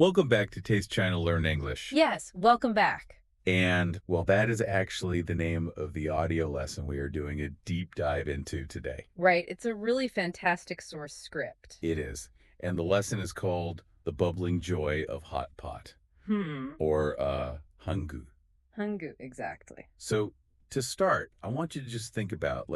Welcome back to Taste China Learn English. Yes, welcome back. And, well, that is actually the name of the audio lesson we are doing a deep dive into today. Right, it's a really fantastic source script. It is. And the lesson is called The Bubbling Joy of Hotpot, or Hanggu. Hanggu, exactly. So, to start, I want you to just think about,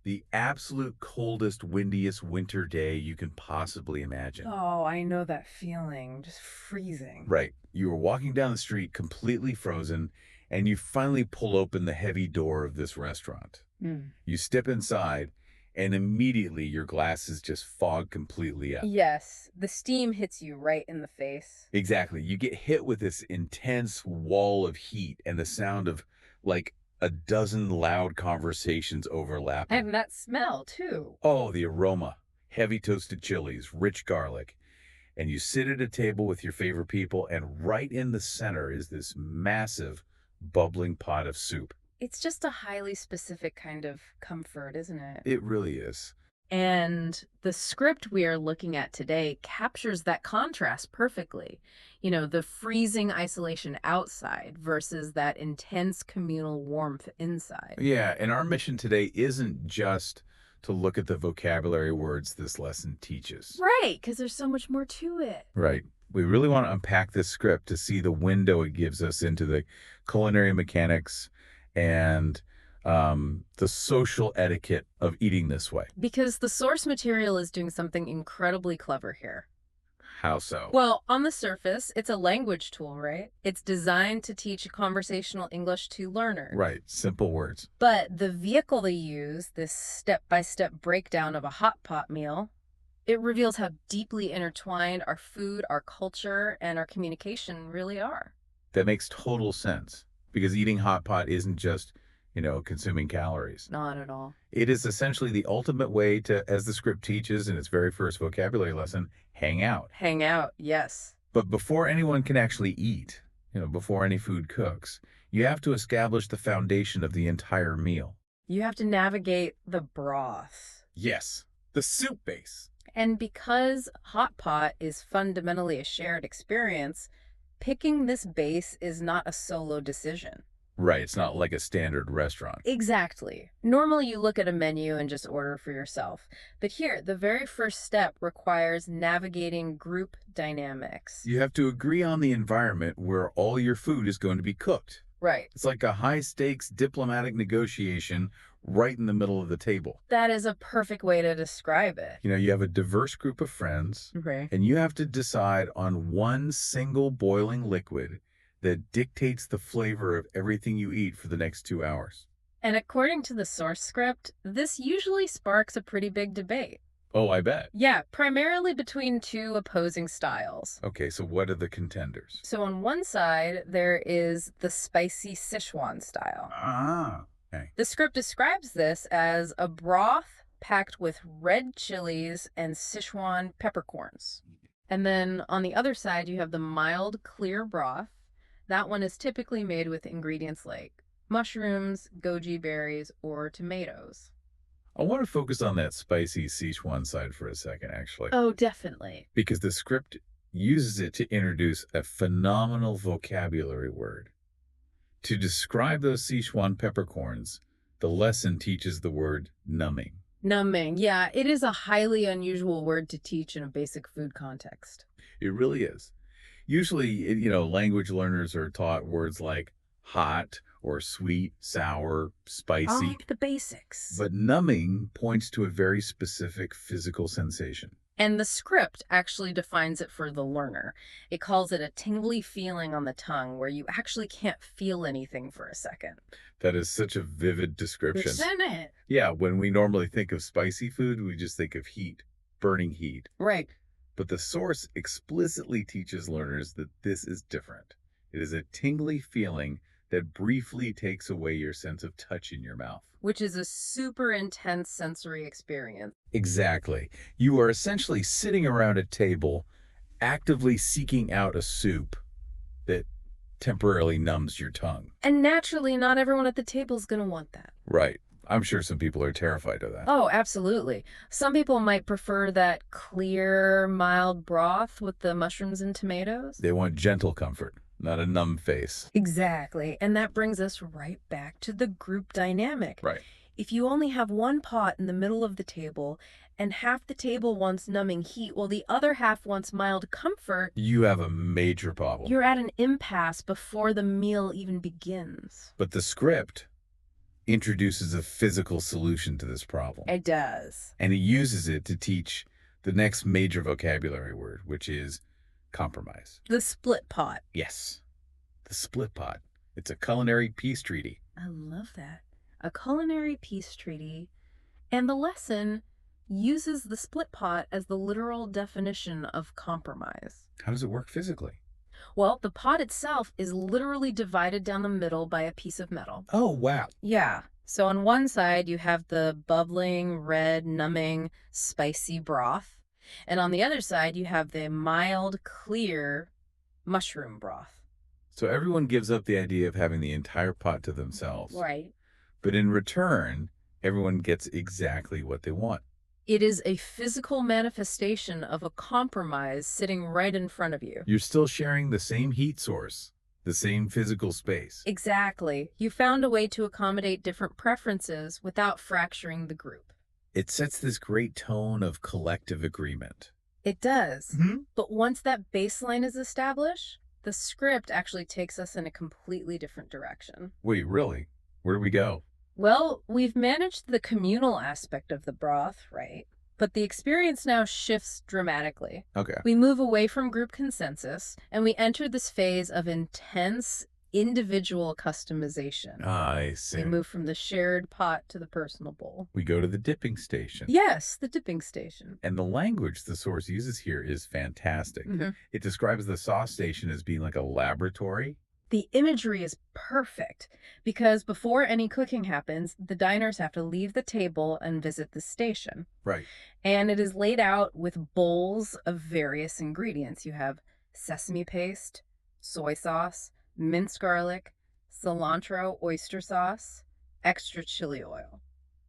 the absolute coldest, windiest winter day you can possibly imagine. Oh, I know that feeling, just freezing. Right. You were walking down the street completely frozen, and you finally pull open the heavy door of this restaurant. Mm. You step inside, and immediately your glasses just fog completely up. Yes, the steam hits you right in the face. Exactly. You get hit with this intense wall of heat and the sound of like a dozen loud conversations overlapping. And that smell, too. Oh, the aroma. Heavy toasted chilies, rich garlic. And you sit at a table with your favorite people, and right in the center is this massive, bubbling pot of soup. It's just a highly specific kind of comfort, isn't it? It really is. And the script we are looking at today captures that contrast perfectly. You know, the freezing isolation outside versus that intense communal warmth inside. Yeah, and our mission today isn't just to look at the vocabulary words this lesson teaches. Right, because there's so much more to it. Right. We really want to unpack this script to see the window it gives us into the culinary mechanics and the social etiquette of eating this way. Because the source material is doing something incredibly clever here. How so? Well, on the surface, it's a language tool, right? It's designed to teach conversational English to learners. Right. Simple words. But the vehicle they use, this step-by-step breakdown of a hot pot meal, it reveals how deeply intertwined our food, our culture, and our communication really are. That makes total sense because eating hot pot isn't just, consuming calories. Not at all. It is essentially the ultimate way to, as the script teaches in its very first vocabulary lesson, hang out. Hang out, yes. But before anyone can actually eat, before any food cooks, you have to establish the foundation of the entire meal. You have to navigate the broth. Yes, the soup base. And because hot pot is fundamentally a shared experience, picking this base is not a solo decision. Right, it's not like a standard restaurant. Exactly. Normally you look at a menu and just order for yourself. But here, the very first step requires navigating group dynamics. You have to agree on the environment where all your food is going to be cooked. Right. It's like a high-stakes diplomatic negotiation right in the middle of the table. That is a perfect way to describe it. You have a diverse group of friends, Right. and you have to decide on one single boiling liquid that dictates the flavor of everything you eat for the next 2 hours. And according to the source script, this usually sparks a pretty big debate. Oh, I bet. Yeah, primarily between two opposing styles. Okay, so what are the contenders? So on one side, there is the spicy Sichuan style. Ah, okay. The script describes this as a broth packed with red chilies and Sichuan peppercorns. And then on the other side, you have the mild, clear broth. That one is typically made with ingredients like mushrooms, goji berries, or tomatoes. I want to focus on that spicy Sichuan side for a second, actually. Oh, definitely. Because the script uses it to introduce a phenomenal vocabulary word. To describe those Sichuan peppercorns, the lesson teaches the word numbing. Numbing. Yeah, it is a highly unusual word to teach in a basic food context. It really is. Usually, language learners are taught words like hot or sweet, sour, spicy. Like the basics. But numbing points to a very specific physical sensation. And the script actually defines it for the learner. It calls it a tingly feeling on the tongue where you actually can't feel anything for a second. That is such a vivid description. Isn't it? Yeah, when we normally think of spicy food, we just think of heat, burning heat. Right. But the source explicitly teaches learners that this is different. It is a tingly feeling that briefly takes away your sense of touch in your mouth. Which is a super intense sensory experience. Exactly. You are essentially sitting around a table, actively seeking out a soup that temporarily numbs your tongue. And naturally, not everyone at the table is going to want that. Right. I'm sure some people are terrified of that. Oh, absolutely. Some people might prefer that clear, mild broth with the mushrooms and tomatoes. They want gentle comfort, not a numb face. Exactly. And that brings us right back to the group dynamic. Right. If you only have one pot in the middle of the table and half the table wants numbing heat while the other half wants mild comfort, You have a major problem. you're at an impasse before the meal even begins. But the script introduces a physical solution to this problem. It does. And it uses it to teach the next major vocabulary word, which is compromise. The split pot. Yes, the split pot. It's a culinary peace treaty. I love that. A culinary peace treaty. And the lesson uses the split pot as the literal definition of compromise. How does it work physically? Well, the pot itself is literally divided down the middle by a piece of metal. Oh, wow. Yeah. So on one side, you have the bubbling, red, numbing, spicy broth. And on the other side, you have the mild, clear mushroom broth. So everyone gives up the idea of having the entire pot to themselves. Right. But in return, everyone gets exactly what they want. It is a physical manifestation of a compromise sitting right in front of you. You're still sharing the same heat source, the same physical space. Exactly. You found a way to accommodate different preferences without fracturing the group. It sets this great tone of collective agreement. It does. Mm-hmm. But once that baseline is established, the script actually takes us in a completely different direction. Wait, really? Where do we go? Well, we've managed the communal aspect of the broth, right? But the experience now shifts dramatically. Okay. We move away from group consensus, and we enter this phase of intense individual customization. I see. We move from the shared pot to the personal bowl. We go to the dipping station. Yes, the dipping station. And the language the source uses here is fantastic. Mhm. It describes the sauce station as being like a laboratory. The imagery is perfect because before any cooking happens, the diners have to leave the table and visit the station. Right. And it is laid out with bowls of various ingredients. You have sesame paste, soy sauce, minced garlic, cilantro oyster sauce, extra chili oil.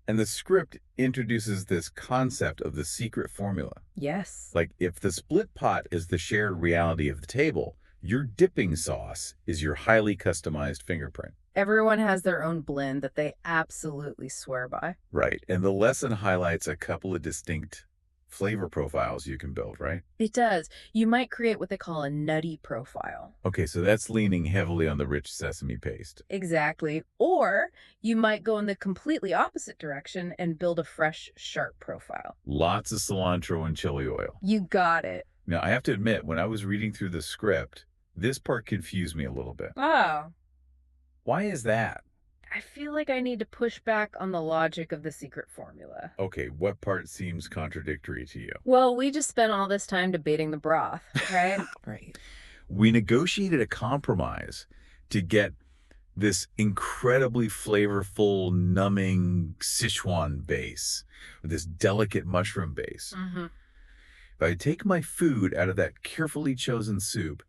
And the script introduces this concept of the secret formula. Yes. Like if the split pot is the shared reality of the table, your dipping sauce is your highly customized fingerprint. Everyone has their own blend that they absolutely swear by. Right. And the lesson highlights a couple of distinct flavor profiles you can build, right? It does. You might create what they call a nutty profile. Okay, so that's leaning heavily on the rich sesame paste. Exactly. Or you might go in the completely opposite direction and build a fresh, sharp profile. Lots of cilantro and chili oil. You got it. Now, I have to admit, when I was reading through the script, this part confused me a little bit. Oh, Why is that? I feel like I need to push back on the logic of the secret formula. Okay, what part seems contradictory to you? Well, we just spent all this time debating the broth, right? Right. We negotiated a compromise to get this incredibly flavorful, numbing Sichuan base, with this delicate mushroom base. Mm-hmm. If I take my food out of that carefully chosen soup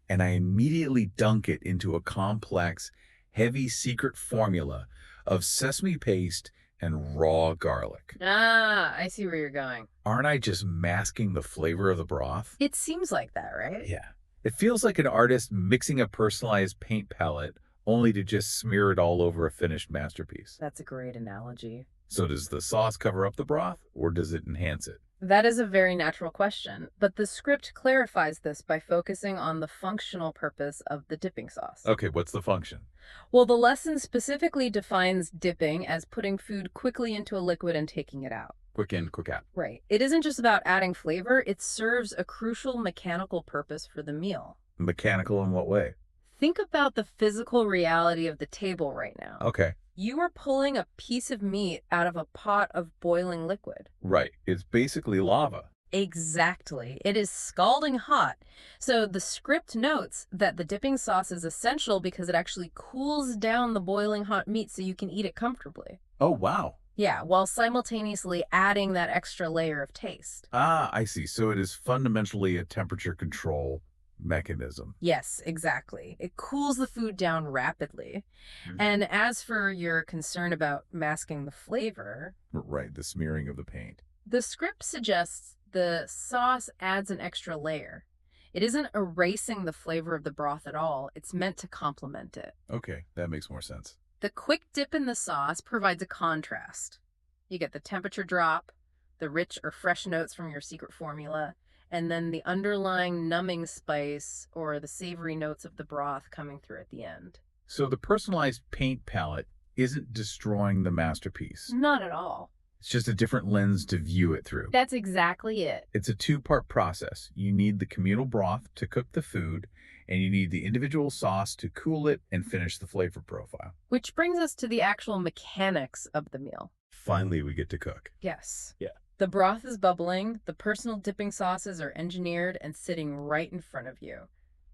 and I immediately dunk it into a complex, heavy secret formula of sesame paste and raw garlic, Ah, I see where you're going. aren't I just masking the flavor of the broth? It seems like that, right? Yeah. It feels like an artist mixing a personalized paint palette only to just smear it all over a finished masterpiece. That's a great analogy. So does the sauce cover up the broth, or does it enhance it? That is a very natural question, but the script clarifies this by focusing on the functional purpose of the dipping sauce. Okay, what's the function? Well, the lesson specifically defines dipping as putting food quickly into a liquid and taking it out. Quick in, quick out. Right. It isn't just about adding flavor, it serves a crucial mechanical purpose for the meal. Mechanical in what way? Think about the physical reality of the table right now. Okay. You are pulling a piece of meat out of a pot of boiling liquid. Right. It's basically lava. Exactly. It is scalding hot. So the script notes that the dipping sauce is essential because it actually cools down the boiling hot meat so you can eat it comfortably. Oh, wow. Yeah, while simultaneously adding that extra layer of taste. Ah, I see. So it is fundamentally a temperature control mechanism. Yes, exactly. It cools the food down rapidly. And as for your concern about masking the flavor, Right, the smearing of the paint. the script suggests the sauce adds an extra layer. It isn't erasing the flavor of the broth at all. It's meant to complement it. Okay, that makes more sense. The quick dip in the sauce provides a contrast. You get the temperature drop, the rich or fresh notes from your secret formula, and then the underlying numbing spice or the savory notes of the broth coming through at the end. So the personalized paint palette isn't destroying the masterpiece. Not at all. It's just a different lens to view it through. That's exactly it. It's a two-part process. You need the communal broth to cook the food, and you need the individual sauce to cool it and finish the flavor profile. Which brings us to the actual mechanics of the meal. Finally, we get to cook. Yes. Yeah. The broth is bubbling, the personal dipping sauces are engineered and sitting right in front of you.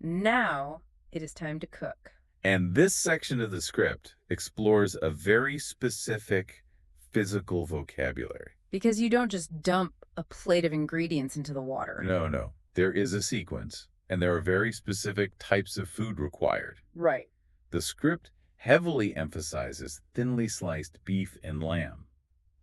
Now it is time to cook. And this section of the script explores a very specific physical vocabulary. Because you don't just dump a plate of ingredients into the water. No. There is a sequence, and there are very specific types of food required. Right. The script heavily emphasizes thinly sliced beef and lamb.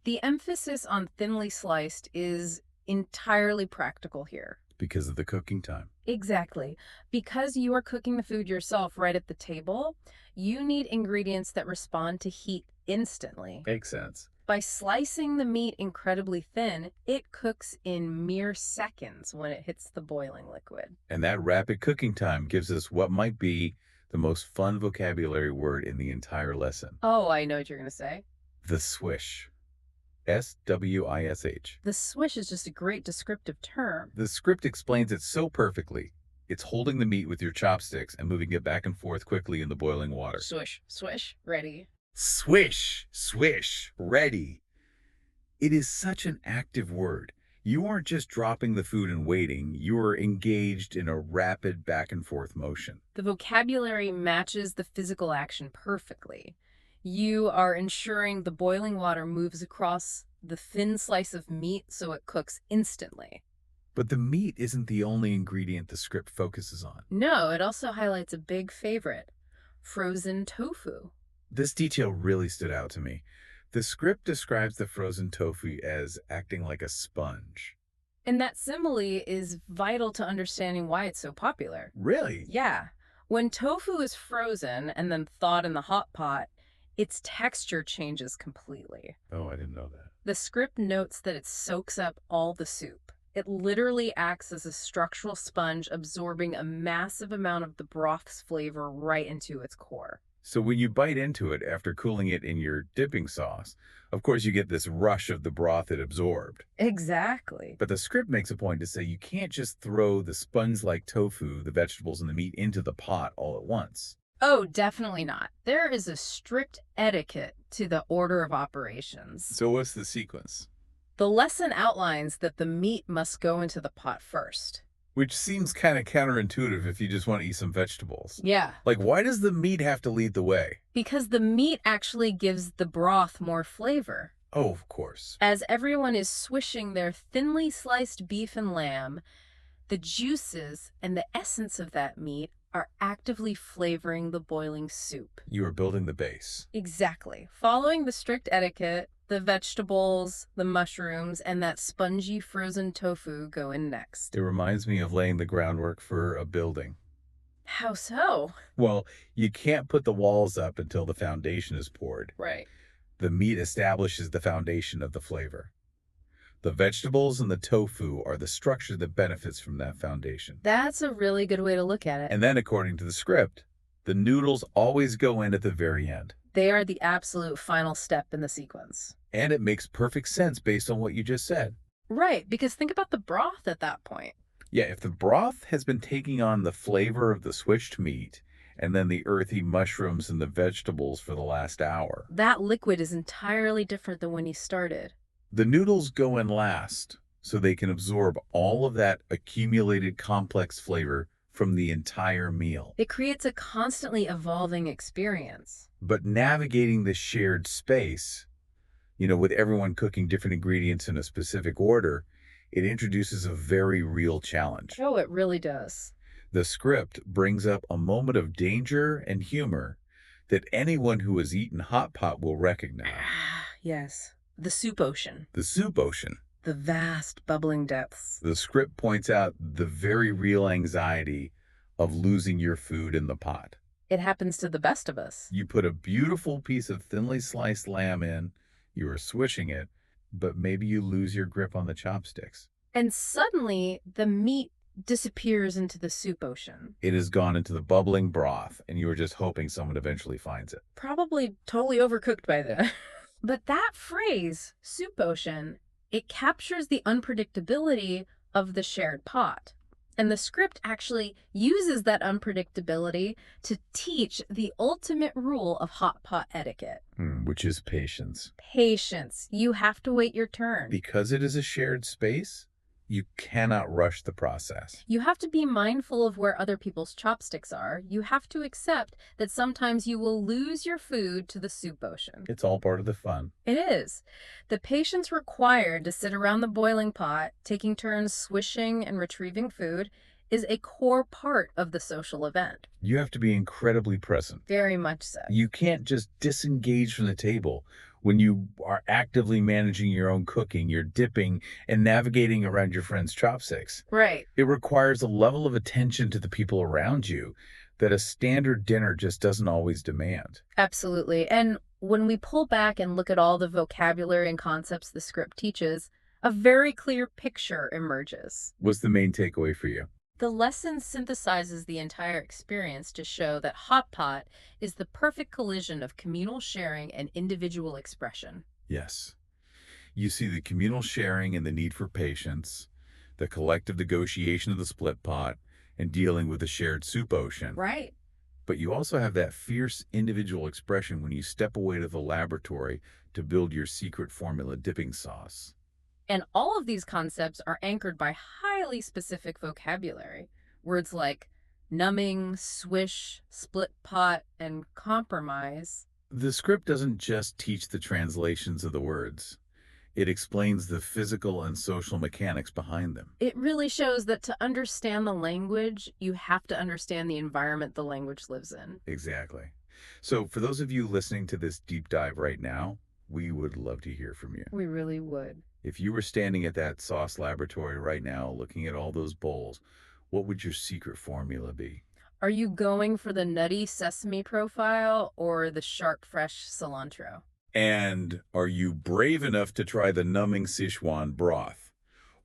The emphasis on thinly sliced is entirely practical here. Because of the cooking time. Exactly. Because you are cooking the food yourself right at the table, you need ingredients that respond to heat instantly. Makes sense. By slicing the meat incredibly thin, it cooks in mere seconds when it hits the boiling liquid. And that rapid cooking time gives us what might be the most fun vocabulary word in the entire lesson. Oh, I know what you're going to say. The swish. S-W-I-S-H. The swish is just a great descriptive term. The script explains it so perfectly. It's holding the meat with your chopsticks and moving it back and forth quickly in the boiling water. Swish, swish, ready. Swish, swish, ready. It is such an active word. You aren't just dropping the food and waiting. You are engaged in a rapid back and forth motion. The vocabulary matches the physical action perfectly. You are ensuring the boiling water moves across the thin slice of meat so it cooks instantly. But the meat isn't the only ingredient the script focuses on. No, it also highlights a big favorite, frozen tofu. This detail really stood out to me. The script describes the frozen tofu as acting like a sponge. And that simile is vital to understanding why it's so popular. Really? Yeah. When tofu is frozen and then thawed in the hot pot, its texture changes completely. Oh, I didn't know that. The script notes that it soaks up all the soup. It literally acts as a structural sponge, absorbing a massive amount of the broth's flavor right into its core. So when you bite into it after cooling it in your dipping sauce, of course you get this rush of the broth it absorbed. Exactly. But the script makes a point to say you can't just throw the sponge-like tofu, the vegetables, and the meat into the pot all at once. Oh, definitely not. There is a strict etiquette to the order of operations. So what's the sequence? The lesson outlines that the meat must go into the pot first. Which seems kind of counterintuitive if you just want to eat some vegetables. Yeah. Like, why does the meat have to lead the way? Because the meat actually gives the broth more flavor. Oh, of course. As everyone is swishing their thinly sliced beef and lamb, the juices and the essence of that meat are actively flavoring the boiling soup. You are building the base. Exactly. Following the strict etiquette, the vegetables, the mushrooms, and that spongy frozen tofu go in next. It reminds me of laying the groundwork for a building. How so? Well, you can't put the walls up until the foundation is poured. Right. The meat establishes the foundation of the flavor. The vegetables and the tofu are the structure that benefits from that foundation. That's a really good way to look at it. And then, according to the script, the noodles always go in at the very end. They are the absolute final step in the sequence. And it makes perfect sense based on what you just said. Right, because think about the broth at that point. Yeah, if the broth has been taking on the flavor of the swished meat and then the earthy mushrooms and the vegetables for the last hour, That liquid is entirely different than when you started. the noodles go in last so they can absorb all of that accumulated complex flavor from the entire meal. It creates a constantly evolving experience. But navigating this shared space, with everyone cooking different ingredients in a specific order, it introduces a very real challenge. Oh, it really does. The script brings up a moment of danger and humor that anyone who has eaten hot pot will recognize. Ah, yes. The soup ocean. The soup ocean. The vast bubbling depths. The script points out the very real anxiety of losing your food in the pot. It happens to the best of us. You put a beautiful piece of thinly sliced lamb in, you are swishing it, but maybe you lose your grip on the chopsticks. And suddenly, the meat disappears into the soup ocean. It has gone into the bubbling broth, and you are just hoping someone eventually finds it. Probably totally overcooked by then. But that phrase, soup ocean, it captures the unpredictability of the shared pot. And the script actually uses that unpredictability to teach the ultimate rule of hot pot etiquette. Which is patience. Patience. You have to wait your turn. Because it is a shared space, you cannot rush the process. You have to be mindful of where other people's chopsticks are. You have to accept that sometimes you will lose your food to the soup ocean. It's all part of the fun. It is. The patience required to sit around the boiling pot, taking turns swishing and retrieving food, is a core part of the social event. You have to be incredibly present. Very much so. You can't just disengage from the table. When you are actively managing your own cooking, you're dipping and navigating around your friend's chopsticks. Right. It requires a level of attention to the people around you that a standard dinner just doesn't always demand. Absolutely. And when we pull back and look at all the vocabulary and concepts the script teaches, a very clear picture emerges. What's the main takeaway for you? The lesson synthesizes the entire experience to show that Hotpot is the perfect collision of communal sharing and individual expression. Yes. You see the communal sharing and the need for patience, the collective negotiation of the split pot, and dealing with the shared soup ocean. Right. But you also have that fierce individual expression when you step away to the laboratory to build your secret formula dipping sauce. And all of these concepts are anchored by highly specific vocabulary. Words like numbing, swish, split pot, and compromise. The script doesn't just teach the translations of the words. It explains the physical and social mechanics behind them. It really shows that to understand the language, you have to understand the environment the language lives in. Exactly. So for those of you listening to this deep dive right now, we would love to hear from you. We really would. If you were standing at that sauce laboratory right now, looking at all those bowls, what would your secret formula be? Are you going for the nutty sesame profile or the sharp fresh cilantro? And are you brave enough to try the numbing Sichuan broth?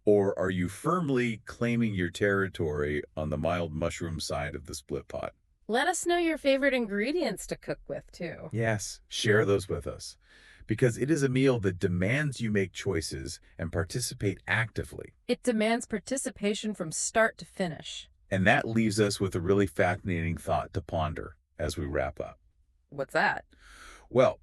Or are you firmly claiming your territory on the mild mushroom side of the split pot? Let us know your favorite ingredients to cook with, too. Yes, share those with us. Because it is a meal that demands you make choices and participate actively. It demands participation from start to finish. And that leaves us with a really fascinating thought to ponder as we wrap up. What's that? Well,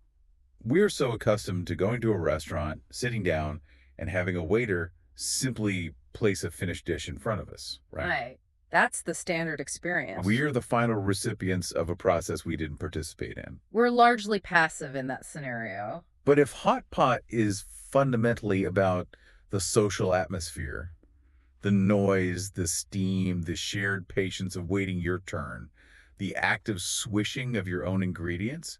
we're so accustomed to going to a restaurant, sitting down, and having a waiter simply place a finished dish in front of us, right? Right. That's the standard experience. We are the final recipients of a process we didn't participate in. We're largely passive in that scenario. But if hot pot is fundamentally about the social atmosphere, the noise, the steam, the shared patience of waiting your turn, the active swishing of your own ingredients,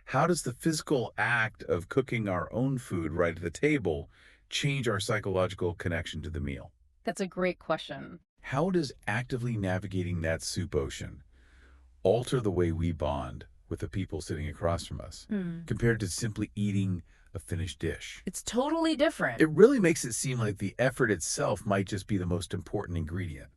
how does the physical act of cooking our own food right at the table change our psychological connection to the meal? That's a great question. How does actively navigating that soup ocean alter the way we bond with the people sitting across from us compared to simply eating a finished dish? It's totally different. It really makes it seem like the effort itself might just be the most important ingredient.